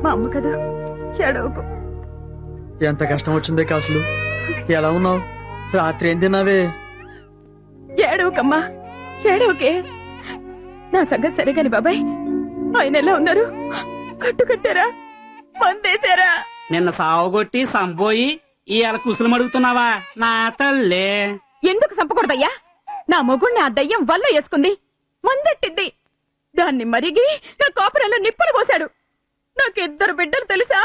మా అమ్మ కదా, ఏడవకు. ఎంత కష్టం వచ్చిందే కాసులు. ఎలా ఉన్నావు? రాత్రి ఏం తిన్నావే? ఏడవకమ్మా, ఏడవకే. నా సంగతి సరే కాని బాబాయ్, ఆయన ఎలా ఉన్నారు? కట్టారా? మందేశారా? నిన్న సావుగొట్టి సంపోయి ఇవాళ కుసులు అడుగుతున్నావా? నా తల్లే. ఎందుకు చంపకూడదయ్యా? నా మొగుణ్ణి ఆ దయ్యం వల్ల వేసుకుంది, మందెట్టింది. దాన్ని మరిగి నా కోపరంలో నిప్పులు పోశాడు. నాకిద్దరు బిడ్డలు తెలుసా?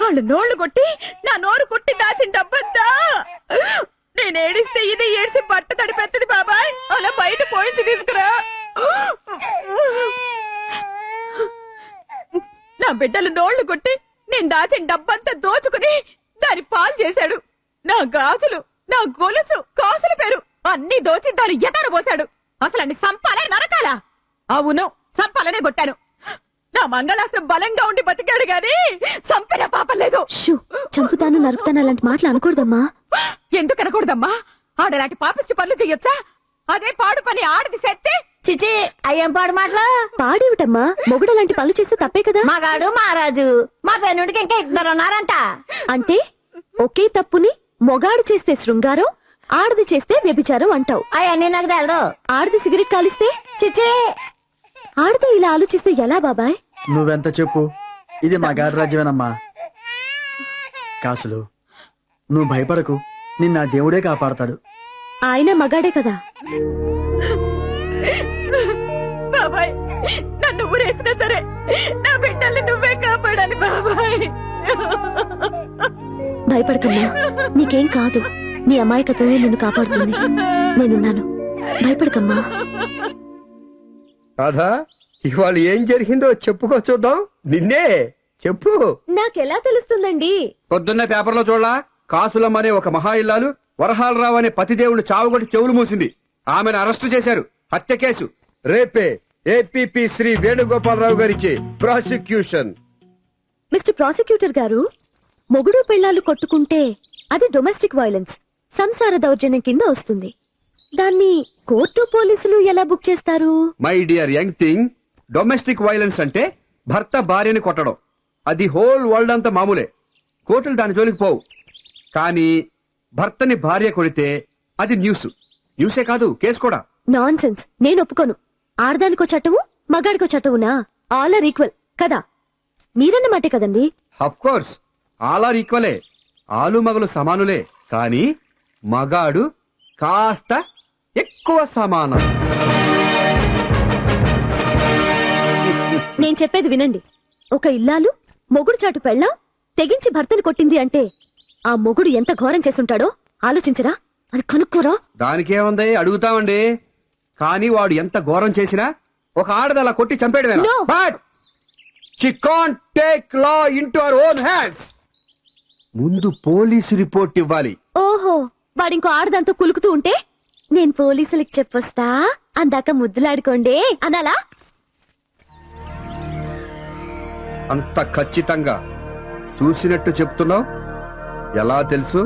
వాళ్ళు నోళ్లు కొట్టి నా నోరు కొట్టి దాచిన డబ్బంతా నేను ఏడిస్తే ఇది ఏడిసి బట్ట తడిపెత్తది బాబాయ్. అలా బయట పోయించి తీసుకురా. నా బిడ్డలు నోళ్లు కొట్టి నేను దాచిన డబ్బంతా దోచుకుని దాని పాలు చేశాడు. నా గాజులు, నా గొలుసు, కాసుల పేరు అన్ని దోచి దాని ఎదర పోశాడు. అసలు అన్ని సంపాలే నరకాలా? అవును, సంపాలనే కొట్టాను. నా మంగళాస్త్రం బలంగా ఉండి బతికాడు గాని సంపిన పాపం లేదు. చంపుతాను, నరుకుతాను అలాంటి మాటలు అనకూడదమ్మా. ఎందుకు అనకూడదమ్మా? ఆడలాంటి పాపిష్టి పనులు చెయ్యొచ్చా? అదే పాడు పని ఆడది సెత్తే. చిచి, అయ్యేం పాడు మాటలు? పాడేవిటమ్మా, మొగుడు అలాంటి పనులు చేస్తే తప్పే కదా. మగాడు మహారాజు, మా పెన్నుడికి ఇంకా ఇద్దరు ఉన్నారంట. అంటే ఒకే తప్పుని మొగాడు చేస్తే శృంగారం, ఆడది చేస్తే వ్యభిచారం అంటావు. అవన్నీ నాకు తెలదు. ఆడది సిగరెట్ కాలిస్తే చిచి, ఆడది ఇలా ఆలోచిస్తే ఎలా బాబాయ్? నువ్వెంత చెప్పు, ఇది మా గాడి రాజ్యమేనమ్మా. కాసులు, నువ్వు భయపడకు, నిన్న దేవుడే కాపాడతాడు. ఆయన మగాడే కదా. బాబాయ్, నన్ను ఊరేసినా సరే నా బిడ్డల్ని నువ్వే కాపాడాలి బాబాయ్. భయపడకమ్మా, నీకేం కాదు. నీ అమాయకత్వమే నిన్ను కాపాడుతుంది. నేనున్నాను, భయపడకమ్మా. రాధా, ఇవాళ ఏం జరిగిందో చెప్పుకో చూద్దాం. నిన్నే చెప్పు. నాకెలా తెలుస్తుందండి? పొద్దున్నే పేపర్లో చూడలా? కాసులమ్మనే ఒక మహా ఇల్లాలు వరహాలరావు అనే పతిదేవుడు చావుగొట్టి చెవులు మూసింది. ఆమెను అరెస్టు చేశారు. హత్య కేసు. రేపే ఏపీపీ శ్రీ వేణుగోపాలరావు గారిచే ప్రాసిక్యూషన్. మిస్టర్ ప్రాసిక్యూటర్ గారు, మొగుడు పెళ్ళాలు కొట్టుకుంటే అది డొమెస్టిక్ వైలెన్స్, సంసార దౌర్జన్యం కింద వస్తుంది. దాన్ని కోర్టు పోలీసులు ఎలా బుక్ చేస్తారు? My dear young thing, domestic violence అంటే భర్త భార్యని కొట్టడం. అది హోల్ వరల్డ్ అంతా మామూలే. కోర్టులు దాని జోలికి పోవు. కానీ భర్తని భార్య కొడితే అది న్యూసే కాదు, కేసు కూడా. Nonsense. నేను ఒప్పుకోను. ఆడదానికో చట్టము, మగాడికో చట్టమునా? ఆల్ ఆర్ ఈక్వల్ కదా? మీరన్నమాటే కదండి. అఫ్ కోర్స్, ఆల్ ఆర్ ఈక్వలే. ఆలు మగలు సమానులే. కానీ మగాడు కాస్త ఎక్కువ సమానం. నేను చెప్పేది వినండి. ఒక ఇల్లాలు మొగుడు చాటు పెళ్ళాం తెగించి భర్తని కొట్టింది అంటే ఆ మొగుడు ఎంత ఘోరం చేసుంటాడో ఆలోచించరా? అది కనుక్కోరా? దానికేముంది, అడుగుతామండి. కానీ వాడు ఎంత ఘోరం చేసినా ఒక ఆడది అలా కొట్టి చంపేయడమేనా? No. But she can't take law into her own hands. ముందు పోలీసు రిపోర్ట్ ఇవ్వాలి. ఓహో, వాడింకో ఆడదాంతో కులుకుతూ ఉంటే నేను పోలీసులకి చెప్పొస్తా, అందాక ముద్దులాడుకోండి అనాలా? అంత ఖచ్చితంగా చూసినట్టు చెప్తున్నావు? ఎలా తెలుసు?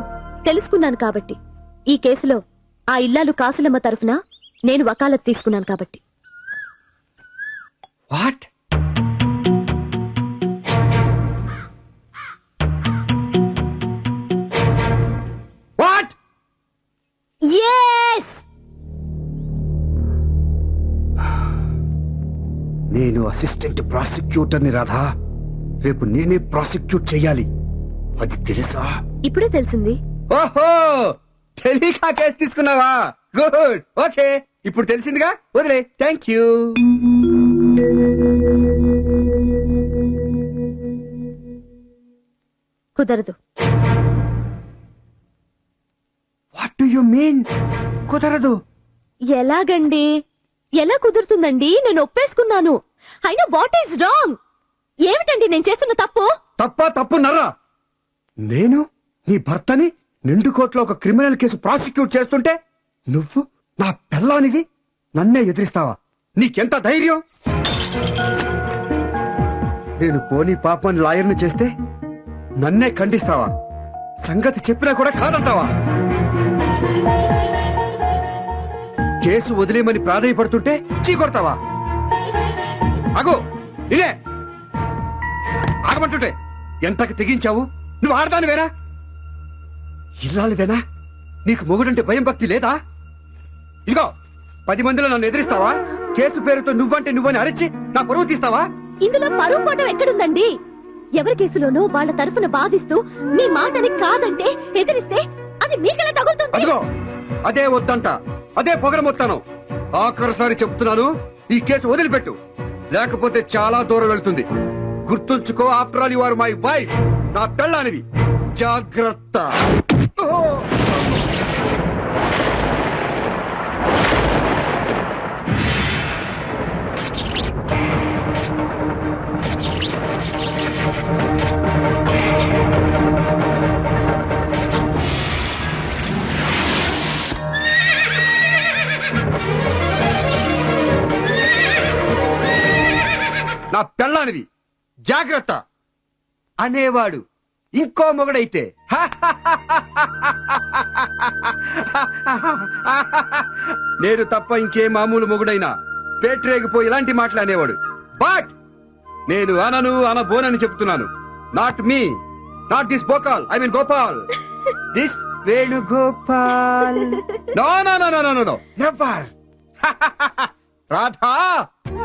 తెలుసుకున్నాను కాబట్టి. ఈ కేసులో ఆ ఇల్లాలు కాసులమ్మ తరఫున నేను వకాలత్ తీసుకున్నాను కాబట్టి. వాట్? వాట్? yes! నేను అసిస్టెంట్ ప్రాసిక్యూటర్ని రాధా. రేపు నేనే ప్రాసిక్యూట్ చెయ్యాలి. అది తెలుసా? ఇప్పుడే తెలిసింది. ఓహో, తెలియక కేసు తీసుకున్నావా? Good, okay. ఇప్పుడు తెలిసిందిగా, వదిలే. Thank you. కుదరదు. వాట్ డు యు మీన్ కుదరదు? ఎలాగండి? ఎలా కుదురుతుందండి? నేను ఒప్పేసుకున్నాను. అయినా వాట్ ఈస్ రాంగ్? ఏమిటండి నేను చేస్తున్న తప్పు? తప్పున్నారా? నేను నీ భర్తని నిండు కోర్టులో ఒక క్రిమినల్ కేసు ప్రాసిక్యూట్ చేస్తుంటే నువ్వు నా పెళ్ళానివి నన్నే ఎదిరిస్తావా? నీకెంత ధైర్యం? నేను పోనీ పాపని లాయర్ని చేస్తే నన్నే ఖండిస్తావా? సంగతి చెప్పినా కూడా కాదంటావా? కేసు వదిలేమని ప్రాధాయపడుతుంటే చీకొడతావా? అగో ఇదే ఆగమంటుంటే ఎంతకి తెగించావు? నువ్వు ఆడదాని వేరా? ఇల్లాలివేనా? నీకు మొగుడంటే భయం భక్తి లేదా? ఇదిగో 10 మందిలో నన్ను ఎదిరిస్తావా? కేసు పేరుతో నువ్వంటే నువ్వని అరిచి నా పరువు తీస్తావా? ఇందులో పరువు పోవటం ఎక్కడుందండి? ఎవరి కేసులోనూ వాళ్ళ తరఫున బాధిస్తూ మీ మాటని కాదంటే ఎదిరిస్తే అది మీకెలా తగులుతుంది? అదిగో అదే వద్దంట, అదే పొగరమొత్తాను. ఆఖరిసారి చెప్తున్నాను, ఈ కేసు వదిలిపెట్టు, లేకపోతే చాలా దూరం వెళ్తుంది. గుర్తుంచుకో, after all you are my wife, నా పెళ్ళానివి. జాగ్రత్త. నా పెళ్ళానివి, జాగ్రత్త అనేవాడు ఇంకో మొగడైతే నేను తప్ప ఇంకే మామూలు మొగుడైనా పేట్రేగిపోయి ఇలాంటి మాటలు అనేవాడు. బట్ నేను అనబోనని చెప్తున్నాను. Not me, not this Gopal, I mean Gopal, this Venugopal. No no no no no no never. Radha,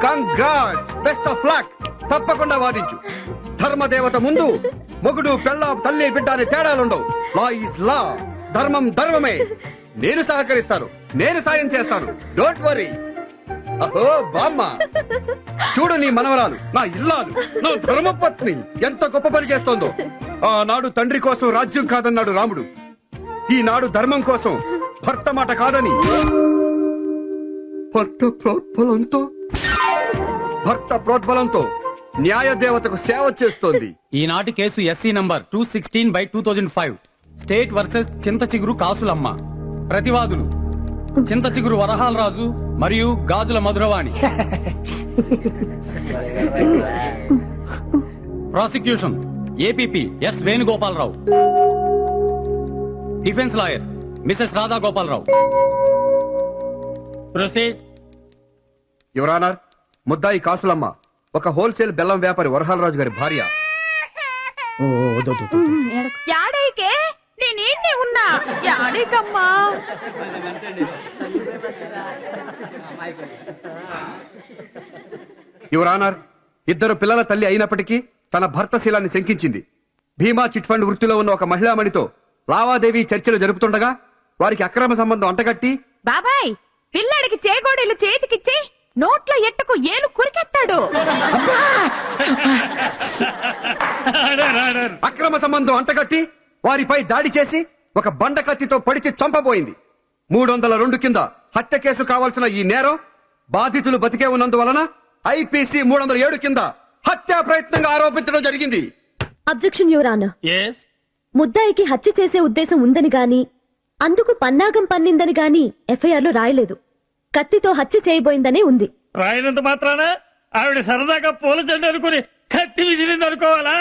congrats, best of luck. తప్పకుండా వాదించు. ధర్మదేవత ముందు మొగుడు పెళ్ళ తల్లి బిడ్డ అనే తేడాలుండవు. లా ఈజ్ లా, ధర్మం ధర్మమే. నేను సహకరిస్తాను, నేను సాయం చేస్తాను. Don't worry. అహో బామ్మ, చూడు నీ మనవరాలు, నా ఇల్లాలు, నా ధర్మపత్ని ఎంత గొప్ప పని చేస్తోందో. ఆనాడు తండ్రి కోసం రాజ్యం కాదన్నాడు రాముడు. ఈనాడు ధర్మం కోసం భర్త మాట కాదని భర్త ప్రోద్బలంతో న్యాయ దేవతకు సేవ చేస్తోంది. ఈనాటి case SC number 216/2005 state versus Chinta Chiguru Kasulamma. ప్రతివాదులు చింత చిగురు వరహాల్ రాజు మరియు Gajula Madhuravani. Prosecution APP S Venugopalarao. Defence lawyer Mrs Radha Gopalarao. Proceed. Your honour, ముద్దాయి కాసులమ్మ ఒక హోల్సేల్ బెల్లం వ్యాపారి వరహాల్ రాజు గారి భార్య. యాడైకే నేనే ఉన్నా. యాడైకమ్మా. యువర్ ఆనర్, ఇద్దరు పిల్లల తల్లి అయినప్పటికీ తన భర్త శీలాన్ని శంకించింది. భీమా చిట్ ఫండ్ వృత్తిలో ఉన్న ఒక మహిళామణితో లావాదేవీ చర్చలు జరుపుతుండగా వారికి అక్రమ సంబంధం అంటగట్టి బాబాయ్, పిల్లాడికి చేగోడీలు చేతికిచ్చి నోట్లో ఎట్టుకు ఏలు కురికెత్తాడు. అక్రమ సంబంధం అంటగట్టి వారిపై దాడి చేసి ఒక బండ కత్తితో పొడిచి చంపబోయింది. 302 కింద హత్య కేసు కావాల్సిన ఈ నేరం బాధితులు బతికే ఉన్నందువలన ఐపీసీ 307 కింద హత్యా ప్రయత్నంగా ఆరోపించడం జరిగింది. Objection your honour. ముద్దాయికి హత్య చేసే ఉద్దేశం ఉందని గాని అందుకు పన్నాగం పన్నిందని గాని ఎఫ్ఐఆర్ లో రాయలేదు. కత్తితో హత్య చేయబోయిందనే ఉంది. రాయనంత మాత్రాన ఆవిడ సరదాగా పూల జెండా అనుకుని కత్తి విసిరింది అనుకోవాలా?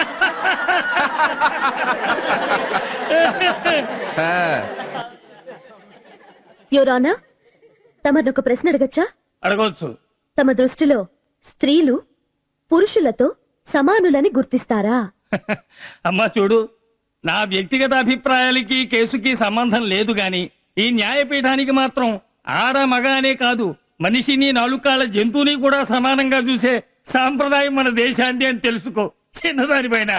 యువర్ ఆనర్, తమరినొక ప్రశ్న అడగచ్చా? అడగవచ్చు. తమ దృష్టిలో స్త్రీలు పురుషులతో సమానులని గుర్తిస్తారా? అమ్మా చూడు, నా వ్యక్తిగత అభిప్రాయాలకి కేసుకి సంబంధం లేదు గాని ఈ న్యాయపీఠానికి మాత్రం ఆడ మగ అనే కాదు, మనిషిని 4 కాళ్ళ జంతువుని కూడా సమానంగా చూసే సాంప్రదాయం మన దేశాన్ని అని తెలుసుకో చిన్నదానిపైన.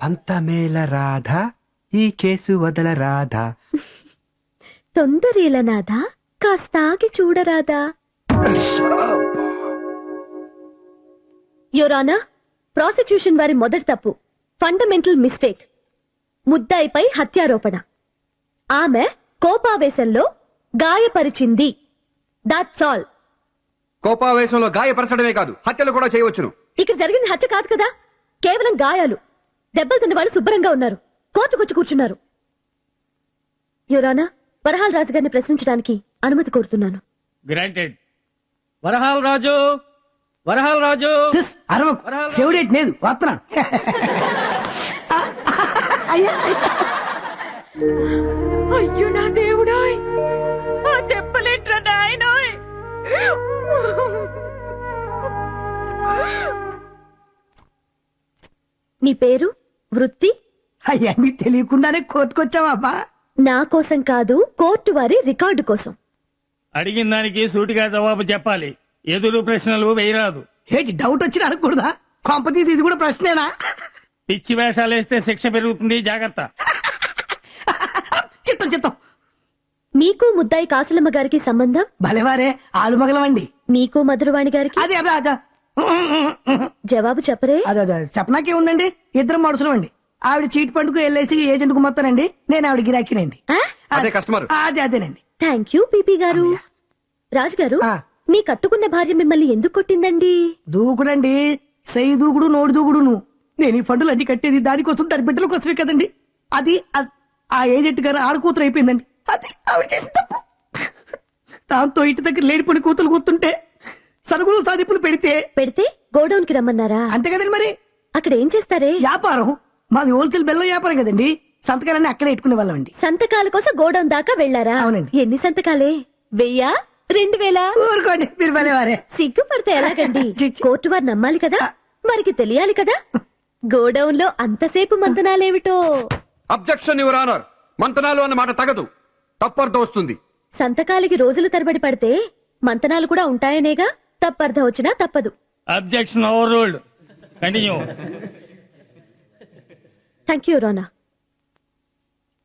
పంతమేల రాధా, ఈ కేసు వదల రాధా. తొందరేలనాదా, కాస్తాగి చూడరాదా? యోరానా, ప్రాసిక్యూషన్ వారి మొదటి తప్పు ఫండమెంటల్ మిస్టేక్. ముద్దాయిపై హత్యారోపణ. ఆమె కోపావేశంలో గాయపరిచింది. That's all. కోపావేశంలో గాయపరచడమే కాదు, హత్యలు కూడా చేయవచ్చును. ఇక్కడ జరిగింది హత్య కాదు కదా, కేవలం గాయాలు. దెబ్బలు తిన్న వాళ్ళు శుభ్రంగా ఉన్నారు, కోర్టుకొచ్చి కూర్చున్నారు. యువరానా, వరహాల్ రాజు గారిని ప్రశ్నించడానికి అనుమతి కోరుతున్నాను. గ్రాంటెడ్. వరహాల్ రాజు, వరహాల్ రాజు. చెవిడేటి లేదు వస్తున్నా. అయ్యో నా దేవుడాయ్, ఆ దెబ్బలేట్రా నాయనోయ్. నీ పేరు, వృత్తి? అవన్నీ తెలియకుండానే కోర్టుకొచ్చావా? నా కోసం కాదు, కోర్టు వారి రికార్డు కోసం. అడిగిన దానికి సూటిగా జవాబు చెప్పాలి. ఎదురు ప్రశ్నలు వేయరాదు. ఏంటి డౌట్ వచ్చి అడగకూడదా? కొంపతీసి ఇది కూడా ప్రశ్నేనా? పిచ్చి వేషాలేస్తే శిక్ష పెరుగుతుంది, జాగ్రత్త. చిత్తం చిత్తం. మీకు ముద్దాయి కాసులమ్మ గారికి సంబంధం? భలేవారే, ఆలుమగలవండి. మీకు మధురవాణి గారికి? అదే అదే అదే జవాబు చెప్పరే? అదే అదే చెప్పనాకే ఉందండి. ఇద్దరం మనుషులం అండి. ఆవిడ చీట్ పండుగ ఎల్ఐసి ఏజెంట్ కు మొత్తానండి, నేను ఆవిడ గిరాకీనండి. అదే కస్టమర్. అదేనండి. థ్యాంక్ యూ పీపీ గారు. రాజుగారు, ఆ. మీ కట్టుకున్న భార్య మిమ్మల్ని ఎందుకు కొట్టిందండి? దూకుడండి, సై దూకుడు, నోడు దూకుడును. నేను ఈ ఫండ్లు అన్ని కట్టేది దానికోసం, దాని బిడ్డల కోసమే కదండి. అది ఆ ఏజెంట్ గారు ఆడకూతురు అయిపోయిందండి. అది ఆవిడ చేసిన తప్పు. దాంతో ఇంటి దగ్గర లేడిపోయిన కూతురు కూతుంటే సరుకులు సాధింపులు పెడితే గోడౌన్ కి రమ్మన్నారా? అంతే కదండి. మరి అక్కడ ఏం చేస్తారే? వ్యాపారం మాది హోల్సేల్ బెల్లం వ్యాపారం కదండి. సంతకాలన్నీ అక్కడే పెట్టుకునే వాళ్ళం అండి. సంతకాల కోసం గోడౌన్ దాకా వెళ్లారా? అవునండి. ఎన్ని సంతకాలే? 1000, 2000? ఊరుకోండి, మీరు భలేవారే. సిగ్గుపడితే ఎలాగండి? చిచ్చి. కోర్టు వారు నమ్మాలి కదా, వారికి తెలియాలి కదా. గోడౌన్ లో అంతసేపు మంతనాలేమిటో. Objection your honour. మంతనాలు అన్న మాట తగదు, తప్పర్థం వస్తుంది. సంతకాలకి రోజులు తరబడి పడితే మంతనాలు కూడా ఉంటాయనేగా. తప్పర్థం వచ్చినా తప్పదు. Objection overruled. Continue. Thank you Rona.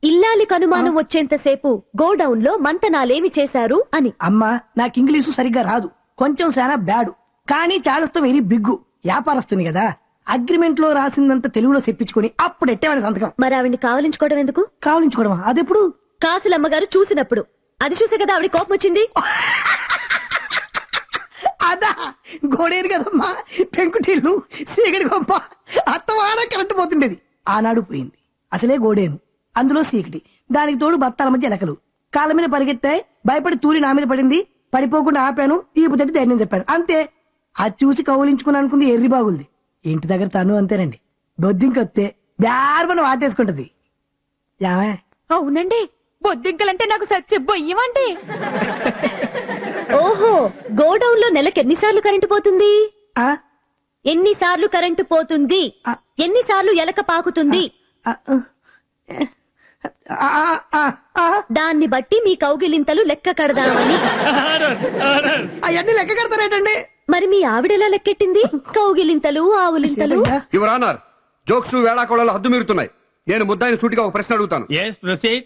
ఇల్లాలికి అనుమానం వచ్చేంతసేపు గోడౌన్ లో మంతనాలేమి చేశారు అని. అమ్మా, నాకు ఇంగ్లీషు సరిగ్గా రాదు, కొంచెం చాలా బ్యాడు. కానీ చాదస్తం వెరీ బిగ్గు. వ్యాపారస్తుంది కదా, అగ్రిమెంట్ లో రాసిందంత తెలుగులో చెప్పించుకుని అప్పుడు ఎట్టేవాడి సంతకం. మరి ఆవిడ్ని కావలించుకోవడం ఎందుకు? కావలించుకోవడమా? అదెప్పుడు? కాసులమ్మగారు చూసినప్పుడు. అది చూసే కదా ఆవిడ కోపం వచ్చింది. అదా గోడేరు కదమ్మా, పెంకుటిల్లు, సీగడి గొప్ప, అత్తవాడ కరెంట్ పోతుండేది. ఆనాడు పోయింది. అసలే గోడేను, అందులో సీకటి, దానికి తోడు బత్తాల మధ్య ఎలకలు. కాళ్ళ మీద పరిగెత్తాయి, భయపడి తూరి నా మీద పడింది. పడిపోకుండా ఆపాను, ఈపు తట్టి ధైర్యం చెప్పాను, అంతే. అది చూసి కౌలించుకుని అనుకుంది ఎర్రి బాగుంది. ఇంటి దగ్గర తను అంతేనండి. బొద్దింకొత్తే బ్యార్మను వాటేసుకుంటది. యావే? అవునండి, బొద్దింకలంటే నాకు సచ్చి బొయ్యమండి. ఓహో, గోడౌన్ లో నెలకు ఎన్నిసార్లు కరెంటు పోతుంది? ఆ? ఎన్నిసార్లు కరెంటు పోతుంది? ఎన్నిసార్లు ఎలక పాకుతుంది? ఆ, ఆ, ఆ, ఆ. దాన్ని బట్టి మీ కౌగిలింతలు లెక్క కడదామని. అవన్నీ లెక్క కడతారేటండి? మరి మీ ఆవిడెలా లెక్కెట్టింది? కౌగిలింతలు, ఆవులింతలు. యువర్ ఆనర్, జోక్స్ వేళాకోళాలు హద్దు మీరుతున్నాయి. నేను ముద్దాయిని సూటిగా ఒక ప్రశ్న అడుగుతాను. Yes, proceed.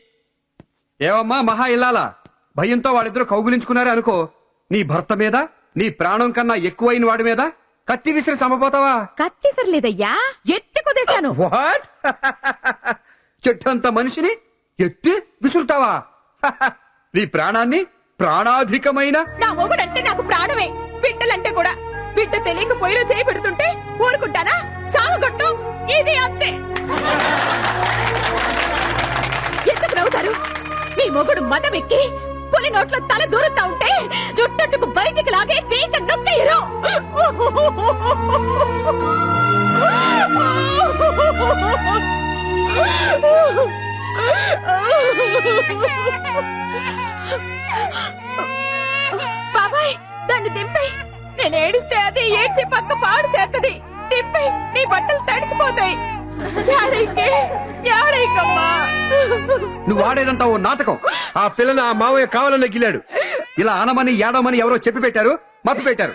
ఏవమ్మా మహా ఇల్లాలా, భయంతో వాళ్ళిద్దరూ కౌగులించుకున్నారే అనుకో, నీ భర్త మీద నీ ప్రాణం కన్నా ఎక్కువైన వాడి మీద కత్తి విసిరి సమపోతావా? కత్తిసరలేదయ్యా, ఎత్తి కుదేశాను. వాట్? చెట్టంత మనిషిని ఎత్తి విసురుతావా? నీ ప్రాణాన్ని ప్రాణాధికమైన నా మొగుడంటే నాకు ప్రాణమే, బిడ్డలంటే కూడా. బిడ్డ తెలియక పొయ్యిలో చేయి పెడుతుంటే ఊరుకుంటానా? సాగుగొట్టు, ఇది అంతే. ఎందుకు నవ్వుతారు? మీ మొగుడు మదమెక్కి పులి నోట్లో తల దూరుతా ఉంటే జుట్టట్టుకు బయటికి లాగే పీక నొక్కేయరు. బాబాయ్, దాన్ని దింపై. నేను ఏడిస్తే అది ఏడ్చి పక్క పాడు చేస్తది. దింపై, నీ బట్టలు తడిసిపోతాయి. నువ్వు ఆడేదంతా ఓ నాటకం. ఆ పిల్లని ఆ మావయ్య కావాలనే గిల్లాడు. ఇలా అనమని ఏడమని ఎవరో చెప్పి పెట్టారు, మప్పి పెట్టారు.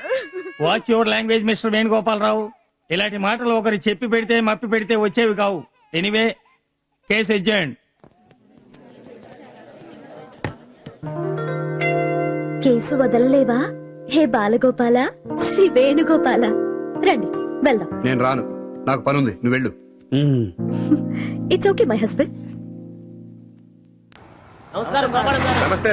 Watch your language mister Venugopala Rao. ఇలాంటి మాటలు ఒకరు చెప్పి పెడితే మప్పి పెడితే వచ్చేవి కావు. Anyway, case ఎడ్జెంట్. కేసు వదలలేవా? హే బాలగోపాల, శ్రీ వేణుగోపాల, రండి వెళ్దాం. నేను రాను, నాకు పనుంది, నువ్వు వెళ్ళు. It's okay my husband. నమస్తే.